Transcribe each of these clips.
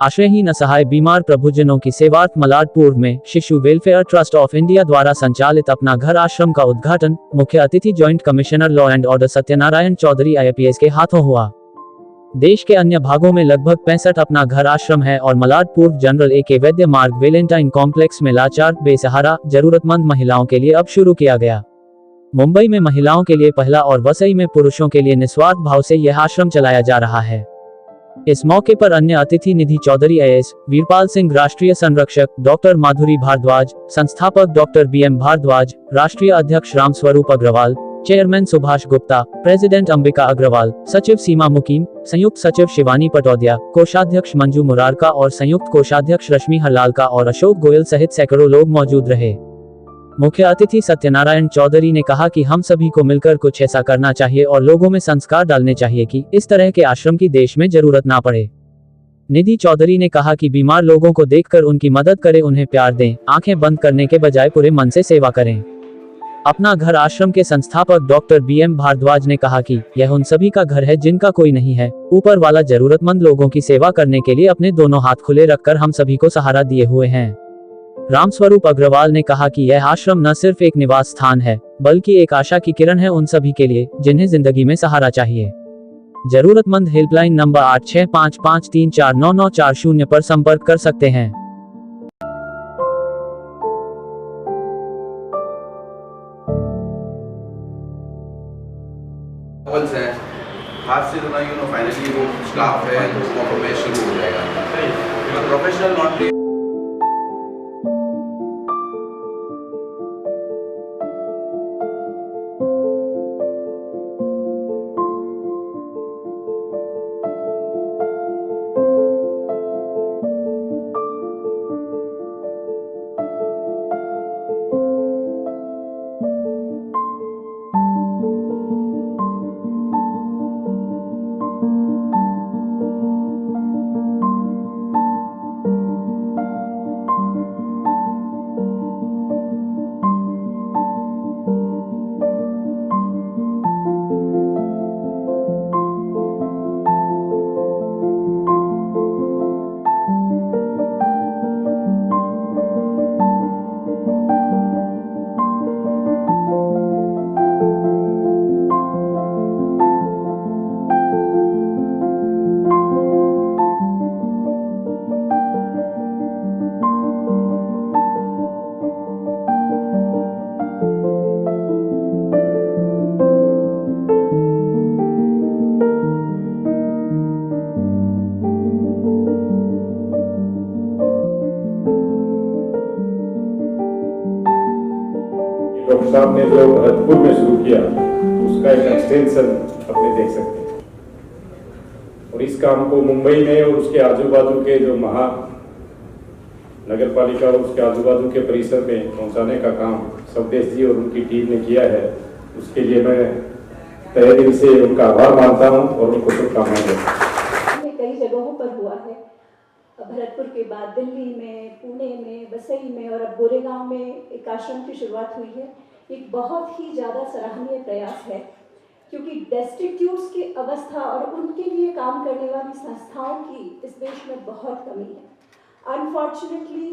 आश्रयहीन असहाय बीमार प्रभुजनों की सेवार्थ मलारपुर में शिशु वेलफेयर ट्रस्ट ऑफ इंडिया द्वारा संचालित अपना घर आश्रम का उद्घाटन मुख्य अतिथि joint commissioner law and order Satyanarayana Chaudhary IPS के हाथों हुआ। देश के अन्य भागों में लगभग 65 अपना घर आश्रम है और मलारपुर जनरल AK वैद्य मार्ग वेलेंटाइन कॉम्प्लेक्स में लाचार बेसहारा जरूरतमंद महिलाओं के लिए अब शुरू किया गया। मुंबई में महिलाओं के लिए पहला और वसई में पुरुषों के लिए निस्वार्थ भाव से यह आश्रम चलाया जा रहा है। इस मौके पर अन्य अतिथि निधि चौधरी IAS, वीरपाल सिंह राष्ट्रीय संरक्षक, डॉक्टर माधुरी भारद्वाज, संस्थापक डॉक्टर BM भारद्वाज, राष्ट्रीय अध्यक्ष रामस्वरूप अग्रवाल, चेयरमैन सुभाष गुप्ता, प्रेसिडेंट अंबिका अग्रवाल, सचिव सीमा मुकीम, संयुक्त सचिव शिवानी पटौदिया, कोषाध्यक्ष मंजू मुरारका और संयुक्त कोषाध्यक्ष रश्मि हलालका और अशोक गोयल सहित सैकड़ों लोग मौजूद रहे। मुख्य अतिथि सत्यनारायण चौधरी ने कहा कि हम सभी को मिलकर कुछ ऐसा करना चाहिए और लोगों में संस्कार डालने चाहिए कि इस तरह के आश्रम की देश में जरूरत ना पड़े। निधि चौधरी ने कहा कि बीमार लोगों को देखकर उनकी मदद करें, उन्हें प्यार दें, आंखें बंद करने के बजाय पूरे मन से सेवा करें। अपना घर आश्रम के संस्थापक डॉक्टर BM भारद्वाज ने कहा कि यह उन सभी का घर है जिनका कोई नहीं है। ऊपर वाला जरूरतमंद लोगों की सेवा करने के लिए अपने दोनों हाथ खुले रखकर हम सभी को सहारा दिए हुए हैं। रामस्वरूप अग्रवाल ने कहा कि यह आश्रम न सिर्फ एक निवास स्थान है बल्कि एक आशा की किरण है उन सभी के लिए जिन्हें जिंदगी में सहारा चाहिए। जरूरतमंद हेल्पलाइन नंबर 8655349940 पर संपर्क कर सकते हैं। हाथ से फाइनली वो स्टाफ है तो परफॉर्मेंस शुरू हो जाएगा। प्रोफेशनल नॉट डॉक्टर साहब ने जो भरतपुर में शुरू किया उसका एक एक्सटेंशन अपने देख सकते हैं और इस काम को मुंबई में और उसके आजू बाजू के जो नगर पालिका और उसके आजू बाजू के परिसर में पहुंचाने का काम स्वदेश जी और उनकी टीम ने किया है। उसके लिए मैं तहे दिल से उनका आभार मानता हूं और उनको शुभकामनाएं देता हूं। कई जगहों पर हुआ है, भरतपुर के बाद दिल्ली में, पुणे में, वसई में और अब गोरेगांव में एक आश्रम की शुरुआत हुई है। एक बहुत ही ज़्यादा सराहनीय प्रयास है क्योंकि डेस्टिट्यूट्स की अवस्था और उनके लिए काम करने वाली संस्थाओं की इस देश में बहुत कमी है। अनफॉर्चुनेटली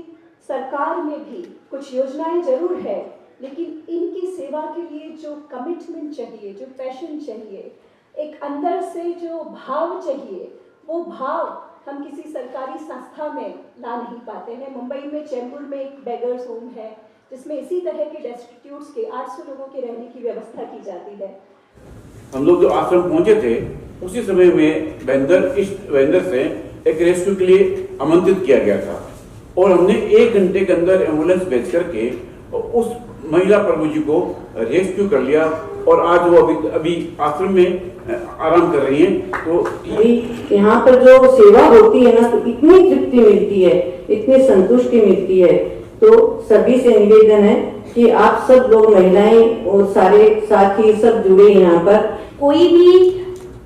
सरकार में भी कुछ योजनाएं जरूर है लेकिन इनकी सेवा के लिए जो कमिटमेंट चाहिए, जो पैशन चाहिए, एक अंदर से जो भाव चाहिए, वो भाव हम किसी सरकारी संस्था में ला नहीं पाते हैं। मुंबई में चेंबूर में एक बेगर्स होम है जिसमें इसी तरह के डेस्टिट्यूट्स के 800 लोगों के रहने की व्यवस्था की जाती है। हम लोग जो आश्रम पहुंचे थे उसी समय में वेंदर से एक रेस्क्यू के लिए आमंत्रित किया गया था और हमने 1 घंटे के अंदर एम्बुलेंस भेज करके उस महिला प्रभु जी को रेस्क्यू कर लिया और आज वो अभी आश्रम में आराम कर रही हैं। तो यहाँ पर जो सेवा होती है ना तो इतनी तृप्ति मिलती है, इतनी संतुष्टि मिलती है। तो सभी से निवेदन है कि आप सब लोग महिलाएं और सारे साथी सब जुड़े यहाँ पर। कोई भी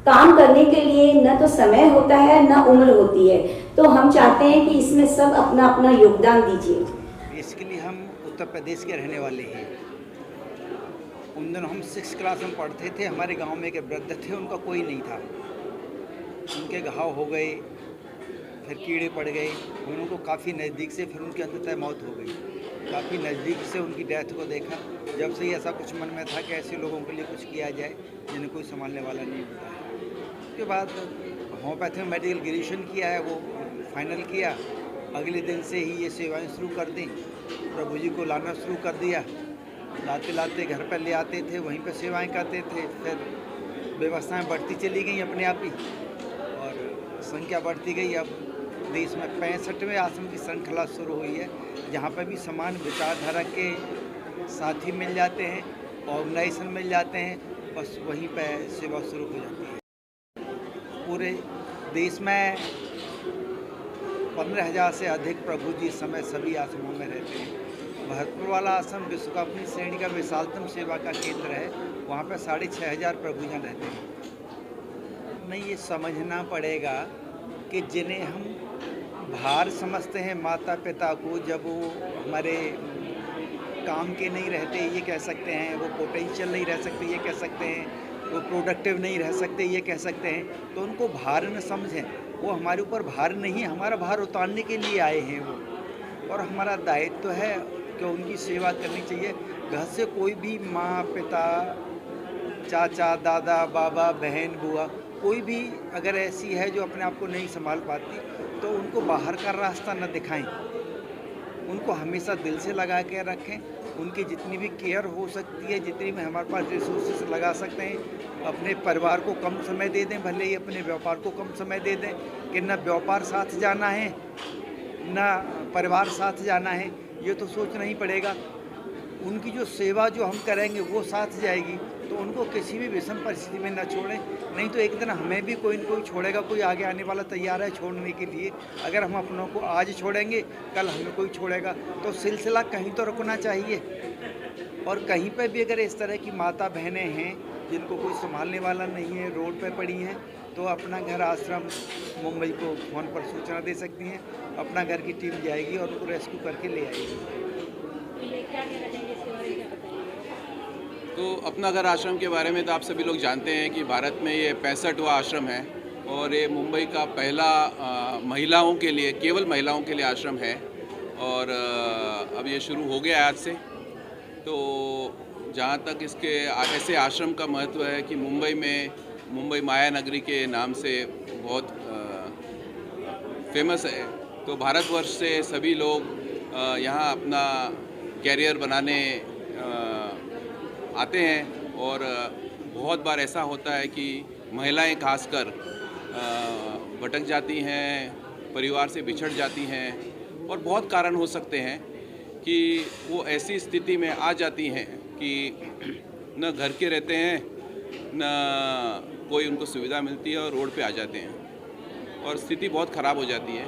काम करने के लिए न तो समय होता है न उम्र होती है, तो हम चाहते हैं कि इसमें सब अपना अपना योगदान दीजिए। इसके लिए हम उत्तर प्रदेश के रहने वाले हैं। उन दिनों हम 6th क्लास में पढ़ते थे। हमारे गांव में एक वृद्ध थे, उनका कोई नहीं था, उनके घाव हो गए, फिर कीड़े पड़ गए, उनको काफ़ी नज़दीक से फिर उनकी अंततः मौत हो गई। काफ़ी नज़दीक से उनकी डेथ को देखा। जब से ही ऐसा कुछ मन में था कि ऐसे लोगों के लिए कुछ किया जाए जिन्हें कोई संभालने वाला नहीं होता है। उसके बाद होम्योपैथी में मेडिकल ग्रेजुएशन किया है, वो फाइनल किया। अगले दिन से ही ये सेवाएं शुरू कर दी, प्रभु जी को लाना शुरू कर दिया। लाते लाते घर पर ले आते थे, वहीं पर सेवाएं करते थे। फिर व्यवस्थाएं बढ़ती चली गई अपने आप ही और संख्या बढ़ती गई। अब देश में 65वें आश्रम की श्रृंखला शुरू हुई है, जहाँ पर भी समान विचारधारा के साथी मिल जाते हैं, ऑर्गेनाइजेशन मिल जाते हैं, बस वहीं पर सेवा शुरू हो जाती है। पूरे देश में 15,000 से अधिक प्रभु जी इस समय सभी आश्रमों में रहते हैं। भरतपुर वाला आश्रम विश्व का अपनी श्रेणी का विशालतम सेवा का केंद्र है, वहाँ पर 6,500 प्रभुजन रहते हैं। नहीं, ये समझना पड़ेगा कि जिन्हें हम भार समझते हैं माता पिता को, जब वो हमारे काम के नहीं रहते ये कह सकते हैं, वो पोटेंशियल नहीं रह सकते ये कह सकते हैं, वो प्रोडक्टिव नहीं रह सकते ये कह सकते हैं, तो उनको भार न समझें। वो हमारे ऊपर भार नहीं, हमारा भार उतारने के लिए आए हैं वो, और हमारा दायित्व है कि उनकी सेवा करनी चाहिए। घर से कोई भी माँ पिता चाचा दादा बाबा बहन बुआ कोई भी अगर ऐसी है जो अपने आप को नहीं संभाल पाती, तो उनको बाहर का रास्ता न दिखाएं, उनको हमेशा दिल से लगा के रखें। उनकी जितनी भी केयर हो सकती है, जितनी भी हमारे पास रिसोर्सेस लगा सकते हैं, अपने परिवार को कम समय दे दें, भले ही अपने व्यापार को कम समय दे दें, कि न व्यापार साथ जाना है न परिवार साथ जाना है, ये तो सोचना ही पड़ेगा। उनकी जो सेवा जो हम करेंगे वो साथ जाएगी, तो उनको किसी भी विषम परिस्थिति में न छोड़ें, नहीं तो एक दिन हमें भी कोई न कोई छोड़ेगा, कोई आगे आने वाला तैयार है छोड़ने के लिए। अगर हम अपनों को आज छोड़ेंगे, कल हमें कोई छोड़ेगा, तो सिलसिला कहीं तो रुकना चाहिए। और कहीं पर भी अगर इस तरह की माता बहनें हैं जिनको कोई संभालने वाला नहीं है, रोड पर पड़ी हैं, तो अपना घर आश्रम मुंबई को फ़ोन पर सूचना दे सकती हैं, अपना घर की टीम जाएगी और उनको रेस्क्यू करके ले आएगी। तो अपना घर आश्रम के बारे में तो आप सभी लोग जानते हैं कि भारत में ये 65वां आश्रम है और ये मुंबई का पहला महिलाओं के लिए, केवल महिलाओं के लिए आश्रम है। और अब ये शुरू हो गया आज से। तो जहाँ तक इसके ऐसे आश्रम का महत्व है कि मुंबई में मुंबई माया नगरी के नाम से बहुत फेमस है। तो भारतवर्ष से सभी लोग यहाँ अपना कैरियर बनाने आते हैं। और बहुत बार ऐसा होता है कि महिलाएं खासकर भटक जाती हैं, परिवार से बिछड़ जाती हैं, और बहुत कारण हो सकते हैं कि वो ऐसी स्थिति में आ जाती हैं कि न घर के रहते हैं न कोई उनको सुविधा मिलती है और रोड पे आ जाते हैं और स्थिति बहुत ख़राब हो जाती है।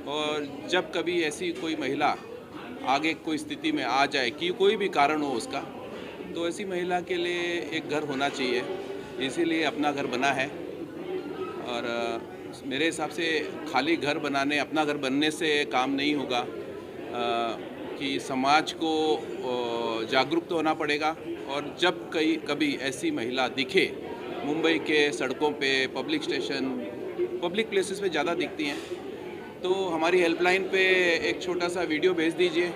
और जब कभी ऐसी कोई महिला आगे कोई स्थिति में आ जाए कि कोई भी कारण हो उसका, तो ऐसी महिला के लिए एक घर होना चाहिए, इसीलिए अपना घर बना है। और मेरे हिसाब से खाली घर बनाने, अपना घर बनने से काम नहीं होगा, कि समाज को जागरूक तो होना पड़ेगा। और जब कभी ऐसी महिला दिखे मुंबई के सड़कों पे, पब्लिक स्टेशन, पब्लिक प्लेसेस पे ज़्यादा दिखती हैं, तो हमारी हेल्पलाइन पे एक छोटा सा वीडियो भेज दीजिए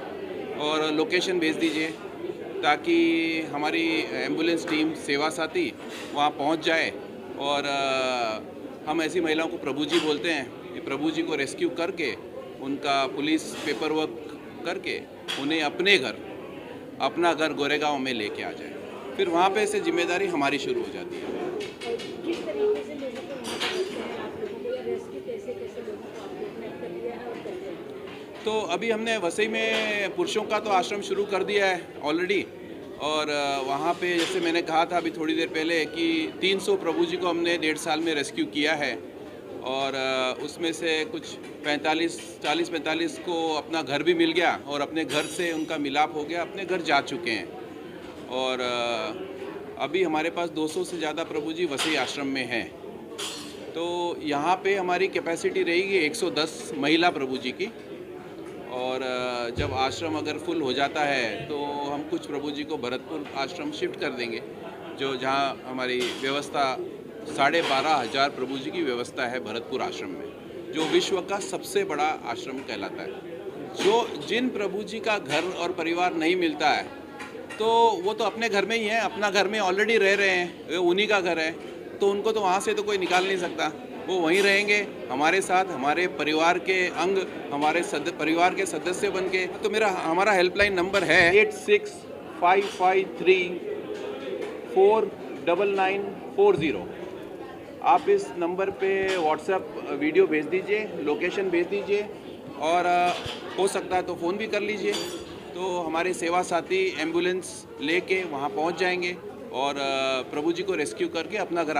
और लोकेशन भेज दीजिए, ताकि हमारी एम्बुलेंस टीम सेवा साथी वहाँ पहुँच जाए। और हम ऐसी महिलाओं को प्रभु जी बोलते हैं, कि प्रभु जी को रेस्क्यू करके उनका पुलिस पेपर वर्क करके उन्हें अपना घर गोरेगांव में लेके आ जाए। फिर वहाँ पे से जिम्मेदारी हमारी शुरू हो जाती है। किस तरीके से लोगों को वहाँ पहुँचते हैं आप लोगों को, या रेस्क्यू कैसे लोगों को आप लोगों ने कर दिया है और करते हैं? तो अभी हमने वसई में पुरुषों का तो आश्रम शुरू कर दिया है ऑलरेडी। और वहाँ पे जैसे मैंने कहा था अभी थोड़ी देर पहले कि 300 प्रभु जी को हमने 1.5 साल में रेस्क्यू किया है। और उसमें से कुछ 40-45 को अपना घर भी मिल गया और अपने घर से उनका मिलाप हो गया, अपने घर जा चुके हैं। और अभी हमारे पास 200 से ज़्यादा प्रभु जी वसई आश्रम में हैं। तो यहाँ पे हमारी कैपेसिटी रहेगी 110 महिला प्रभु जी की। और जब आश्रम अगर फुल हो जाता है तो हम कुछ प्रभु जी को भरतपुर आश्रम शिफ्ट कर देंगे, जो जहाँ हमारी व्यवस्था 12,500 प्रभु जी की व्यवस्था है भरतपुर आश्रम में। जो विश्व का सबसे बड़ा आश्रम कहलाता है। जिन प्रभु जी का घर और परिवार नहीं मिलता है तो वो तो अपने घर में ही है, अपना घर में ऑलरेडी रह रहे हैं, उन्हीं का घर है, तो उनको तो वहाँ से तो कोई निकाल नहीं सकता, वो वहीं रहेंगे हमारे साथ, हमारे परिवार के अंग, हमारे परिवार के सदस्य बन के। तो हमारा हेल्पलाइन नंबर है 8655349940। आप इस नंबर पे व्हाट्सएप वीडियो भेज दीजिए, लोकेशन भेज दीजिए, और हो सकता है तो फ़ोन भी कर लीजिए, तो हमारे सेवा साथी एम्बुलेंस लेके वहाँ पहुँच जाएंगे और प्रभु जी को रेस्क्यू करके अपना घर